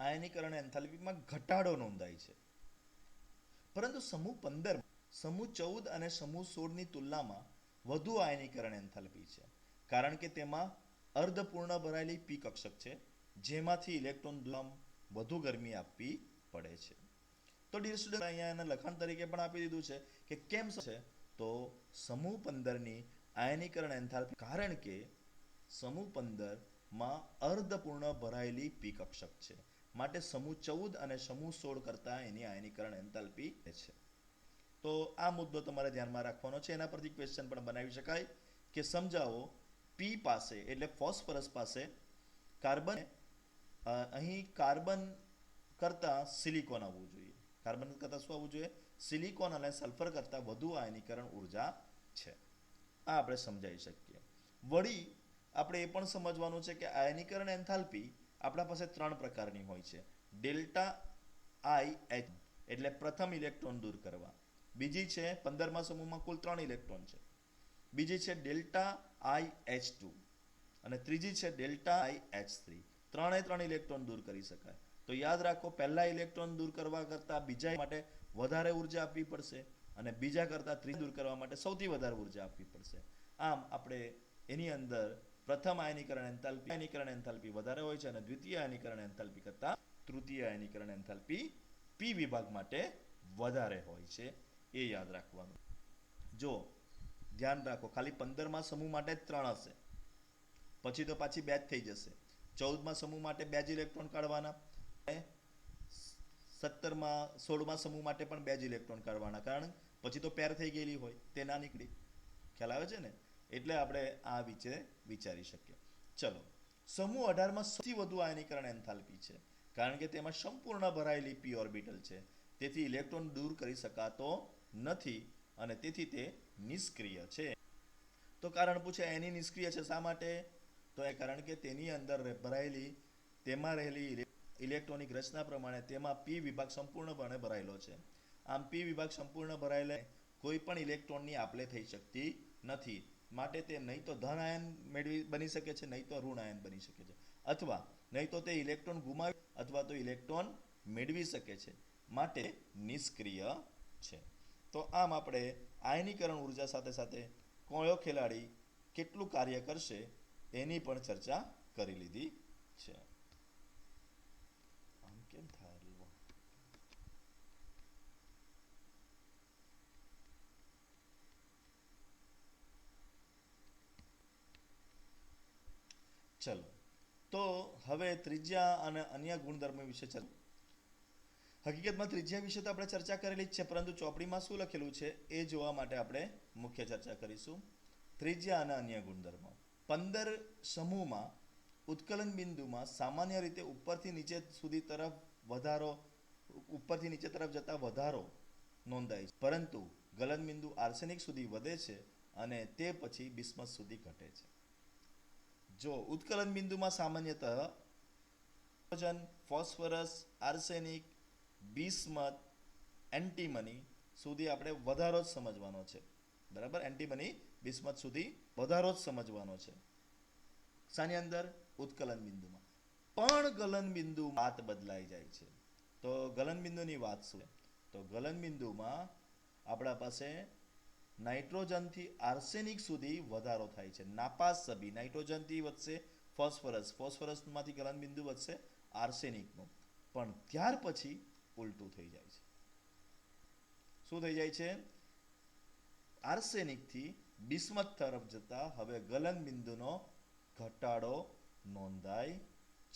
આયનીકરણ એન્થાલ્પીમાં ઘટાડો નોંધાય છે. પરંતુ સમૂહ 15, સમૂહ 14 અને સમૂહ 16ની તુલનામાં વધુ આયનીકરણ એન્થાલ્પી છે, કારણ કે તેમાં અર્ધપૂર્ણ ભરાયેલી પી કક્ષક છે, જેમાંથી ઇલેક્ટ્રોન વધુ ગરમી આપવી પડે છે. તો ડિયર સ્ટુડન્ટ, અહીંયા એના લખાણ તરીકે પણ આપી દીધું છે કે કેમ છે. તો સમૂહ 15ની આયનીકરણ એન્થાલ્પી, કારણ કે સમૂહ 15માં અર્ધપૂર્ણ ભરાયેલી પી કક્ષક છે, માટે સમૂહ 14 અને સમૂહ 16 કરતાં એની આયનીકરણ એન્થાલ્પી છે. તો આ મુદ્દો તમારે ધ્યાનમાં રાખવાનો છે. એના પરથી ક્વેશ્ચન પણ બનાવી શકાય કે સમજાવો પી પાસે એટલે ફોસ્ફરસ પાસે કાર્બન, અહીં કાર્બન કરતાં સિલિકોન આવવું જોઈએ. કાર્બન કરતાં શું આવવું જોઈએ? સિલિકોન અને સલ્ફર કરતાં વધુ આયનીકરણ ઉર્જા છે. આ આપણે સમજાવી શકીએ. વળી આપણે એ પણ સમજવાનું છે કે આયનીકરણ એન્થાલ્પી આપણા પાસે 3 પ્રકારની હોય છે. ડેલ્ટા આઈ એચ એટલે પ્રથમ ઇલેક્ટ્રોન દૂર કરવા. બીજી છે 15મા સમૂહમાં કુલ 3 ઇલેક્ટ્રોન છે. બીજી છે ડેલ્ટા આઈ એચ ટુ અને ત્રીજી છે ડેલ્ટા આઈ એચ થ્રી. 3 ઇલેક્ટ્રોન દૂર કરી શકાય. તો યાદ રાખો, પહેલા ઇલેક્ટ્રોન દૂર કરવા કરતાં બીજા માટે વધારે ઉર્જા આપવી પડશે અને બીજા કરતાં ત્રીજા દૂર કરવા માટે સૌથી વધારે ઉર્જા આપવી પડશે. આમ આપણે એની અંદર પ્રથમ આયનીકરણ એન્થાલ્પી વધારે હોય છે અને દ્વિતીય આયનીકરણ એન્થાલ્પી કરતાં તૃતીય આયનીકરણ એન્થાલ્પી પી વિભાગ માટે વધારે હોય છે. એ યાદ રાખવાનું. જો ધ્યાન રાખો, ખાલી 15મા સમૂહ માટે જ 3 હશે, પછી તો પાછી 2 જ થઈ જશે. 14મા સમૂહ માટે 2 જ ઇલેક્ટ્રોન કાઢવાના, 16મા સમૂહ માટે પણ 2 જ ઇલેક્ટ્રોન કાઢવાના, કારણ પછી તો પેર થઈ ગયેલી હોય, તે ના નીકળી. ખ્યાલ આવે છે ને? એટલે આપણે આ વિશે વિચારી શકીએ. ચલો, સમૂહ 18માં સૌથી વધુ આયનીકરણ એન્થાલ્પી છે, કારણ કે તેમાં સંપૂર્ણ ભરાયેલી પી ઓર્બિટલ છે. તેથી ઇલેક્ટ્રોન દૂર કરી શકાતો નથી અને તેથી તે નિષ્ક્રિય છે. તો કારણ પૂછે એની નિષ્ક્રિય છે શા માટે? તો એ કારણ કે તેની અંદર તેમાં રહેલી ઇલેક્ટ્રોનિક રચના પ્રમાણે તેમાં પી વિભાગ સંપૂર્ણપણે ભરાયેલો છે. આમ પી વિભાગ સંપૂર્ણ ભરાયેલા કોઈ પણ ઇલેક્ટ્રોનની આપલે થઈ શકતી નથી. માટે તે નહીં તો ધન આયન બની શકે છે, નહીં તો ઋણ આયન બની શકે છે, અથવા નહીં તો તે ઇલેક્ટ્રોન ગુમાવી અથવા તો ઇલેક્ટ્રોન મેળવી શકે છે. માટે નિષ્ક્રિય છે. તો આમ આપણે આયનીકરણ ઉર્જા સાથે સાથે કયો ખેલાડી કેટલું કાર્ય કરશે એની પણ ચર્ચા કરી લીધી છે. આમ કેમ થાય? ચલો, તો હવે ત્રિજ્યા અને અન્ય ગુણધર્મો વિશે હકીકતમાં ત્રિજ્યા વિશે તો આપણે ચર્ચા કરેલી જ છે, પરંતુ ચોપડીમાં શું લખેલું છે એ જોવા માટે આપણે મુખ્ય ચર્ચા કરીશું. ત્રિજ્યા અને અન્ય ગુણધર્મો. 15 સમૂહમાં ઉત્કલન બિંદુમાં સામાન્ય રીતે ઉપરથી નીચે તરફ જતા વધારો નોંધાય છે, પરંતુ ગલનબિંદુ આર્સેનિક સુધી વધે છે અને તે પછી બિસ્મથ સુધી ઘટે છે. જો ઉત્કલન બિંદુમાં સામાન્યતઃ nitrogen, phosphorus, arsenic, bismuth, antimony સુધી આપણે વધારો જ સમજવાનો છે. બરાબર, એન્ટીમની બિસ્મથ સુધી વધારો જ સમજવાનો છે. શાની અંદર? ઉત્કલન બિંદુમાં. પણ ગલન બિંદુ વાત બદલાઈ જાય છે. તો ગલન બિંદુની વાત શું? તો ગલન બિંદુમાં આપણા પાસે નાઇટ્રોજનથી આર્સેનિક સુધી વધારો થાય છે. નાપાસ સભી નાઇટ્રોજનથી વધશે ફોસ્ફરસ, ફોસ્ફરસમાંથી ગલન બિંદુ વધશે આર્સેનિકનું. પણ ત્યાર પછી ઉલટું થઈ જાય છે. શું થઈ જાય છે? આર્સેનિકથી બિસ્મથ તરફ જતા હવે ગલન બિંદુનો ઘટાડો નોંધાય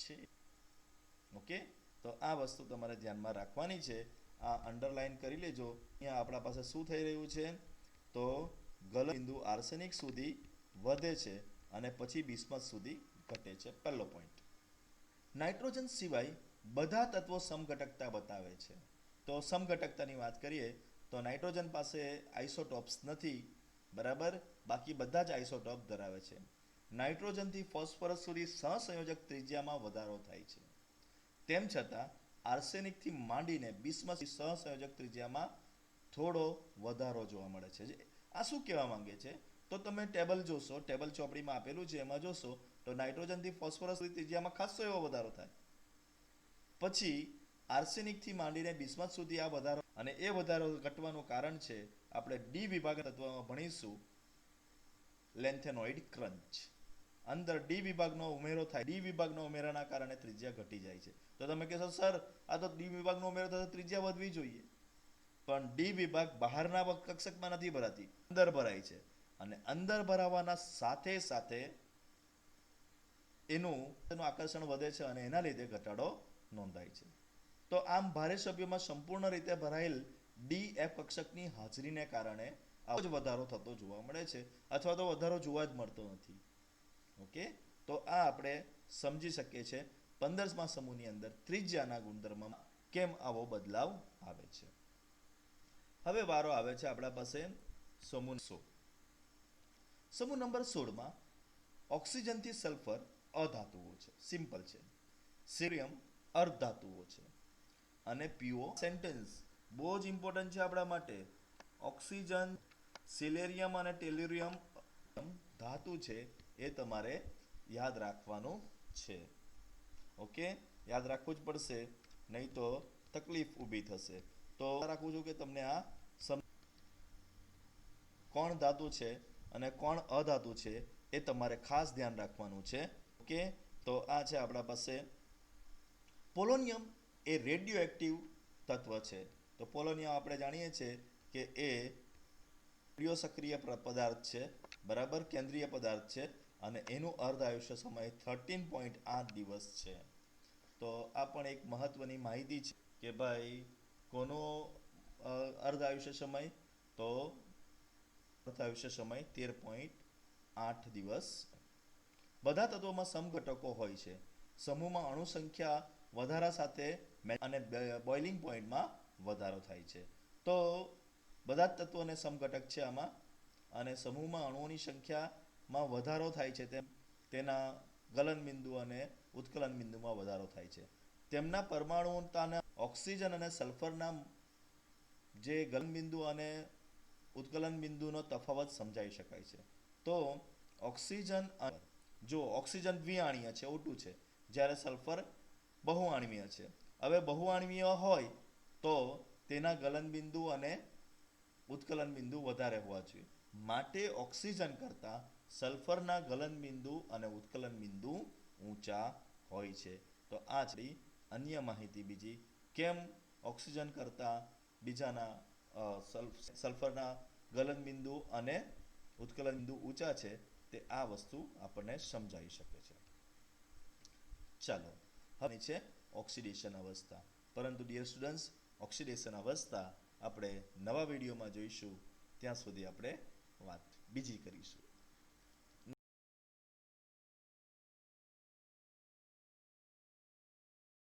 છે. ઓકે, તો આ વસ્તુ તમારે ધ્યાનમાં રાખવાની છે. આ અંડરલાઈન કરી લેજો. અહીંયા આપણા પાસે શું થઈ રહ્યું છે? તો ગલન બિંદુ આર્સેનિક સુધી વધે છે અને પછી બિસ્મથ સુધી ઘટે છે. પહેલો પોઈન્ટ. નાઇટ્રોજન સિવાય બધા તત્વો સમઘટકતા બતાવે છે. તો સમઘટકતાની વાત કરીએ તો નાઇટ્રોજન પાસે આઇસોટોપ્સ નથી, બરાબર, બાકી બધા જ આઇસોટોપ ધરાવે છે. નાઇટ્રોજનથી ફોસ્ફરસ સુધી સહસંયોજક ત્રિજ્યામાં વધારો થાય છે. તેમ છતાં આર્સેનિકથી માંડીને બિસ્મથ સહસંયોજક ત્રિજ્યામાં થોડો વધારો જોવા મળે છે. આ શું કહેવા માંગે છે? તો તમે ટેબલ જોશો, ટેબલ ચોપડીમાં આપેલું છે, એમાં જોશો તો નાઇટ્રોજનથી ફોસ્ફરસ સુધી ત્રિજ્યામાં ખાસો એવો વધારો થાય. પછી આર્સેનિકથી માંડીને બિસ્મથ સુધી આ વધારો, અને એ વધારો ઘટવાનું કારણ છે આપણે ડી વિભાગ તત્વમાં ભણીશું લેન્થેનોઇડ ક્રંચ. અંદર ડી વિભાગનો ઉમેરો થાય. ડી વિભાગનો ઉમેરાના કારણે ત્રિજ્યા ઘટી જાય છે. તો તમે કહેશો સર આ તો ડી વિભાગનો ઉમેરો થતો ત્રિજ્યા વધવી જોઈએ, પણ ડી વિભાગ બહારના કક્ષકમાં નથી ભરાતી, અંદર ભરાય છે. અને અંદર ભરાવાના સાથે સાથે એનું આકર્ષણ વધે છે અને એના લીધે ઘટાડો નોંધાય છે. તો આમ ભારે સભ્યોમાં સંપૂર્ણ રીતે ભરાયેલ ડી એફ કક્ષકની હાજરીને કારણે આવો જ વધારો થતો જોવા મળે છે, અથવા તો વધારો જોવા જ મળતો નથી. ઓકે, તો આ આપણે સમજી શકીએ છીએ 15મા સમૂહની અંદર ત્રિજ્યાના ગુણધર્મમાં કેમ આવો બદલાવ આવે છે. હવે વારો આવે છે આપણા પાસે સમૂહ 16. સમૂહ નંબર 16માં ઓક્સિજનથી સલ્ફર અધાતુઓ છે. સિમ્પલ છે. સીરિયમ અર્ધધાતુઓ છે. અને પીઓ સેન્ટેન્સ બહુ જ ઇમ્પોર્ટન્ટ છે આપણા માટે. ઓક્સિજન, સિલેરિયમ અને ટેલ્યુરિયમ ધાતુ છે, એ તમારે યાદ રાખવાનું છે. ઓકે, યાદ રાખવું જ પડશે, નહીં તો તકલીફ ઊભી થશે. તો રાખું છું કે તમને આ કોણ ધાતુ છે અને કોણ અધાતુ છે એ તમારે ખાસ ધ્યાન રાખવાનું છે. ઓકે, તો આ છે આપણા પાસે પોલોનિયમ. એ રેડિયો એક્ટિવ તત્વ છે. તો પોલોનિયમ આપણે જાણીએ છીએ કે એ રેડિયો સક્રિય પદાર્થ છે, બરાબર, કેન્દ્રીય પદાર્થ છે, અને એનું અર્ધ આયુષ્ય સમય 13.8 દિવસ છે. તો આ પણ એક મહત્વની માહિતી છે કે ભાઈ કોનો અર્ધ આયુષ્ય સમય? તો અર્ધ આયુષ્ય સમય 13.8 દિવસ. બધા તત્વોમાં સમઘટકો હોય છે. સમૂહમાં અણુ સંખ્યા વધારા સાથે અને બોઇલિંગ પોઈન્ટમાં વધારો થાય છે. તો બધા જ તત્વોને સમઘટક છે આમાં, અને સમૂહમાં અણુઓની સંખ્યામાં વધારો થાય છે તેમ તેના ગલન બિંદુ અને ઉત્કલન બિંદુમાં વધારો થાય છે. તેમના પરમાણુતાના ઓક્સિજન અને સલ્ફરના જે ગલન બિંદુ અને ઉત્કલન બિંદુનો તફાવત સમજાવી શકાય છે. તો ઓક્સિજન, જો ઓક્સિજન દ્વિઆણીય છે, O2 છે, જ્યારે સલ્ફર બહુઆણવીય છે. હવે બહુઆણવીય હોય તો તેના ગલન બિંદુ અને ઉત્કલન બિંદુ વધારે હોવા જોઈએ. માટે ઓક્સિજન કરતાં સલ્ફરના ગલન બિંદુ અને ઉત્કલન બિંદુ ઊંચા હોય છે. તો આ જ અન્ય માહિતી બીજી કેમ ઓક્સિજન કરતાં બીજાના સલ્ફરના ગલન બિંદુ અને ઉત્કલન બિંદુ ઊંચા છે, તે આ વસ્તુ આપણને સમજાવી શકે છે. ચાલો, હવે છે ઓક્સિડેશન અવસ્થા. પરંતુ ડિયર સ્ટુડન્ટ્સ, ઓક્સિડેશન અવસ્થા આપણે નવા વિડીયોમાં જોઈશું. ત્યાં સુધી આપણે વાત બીજી કરીશું.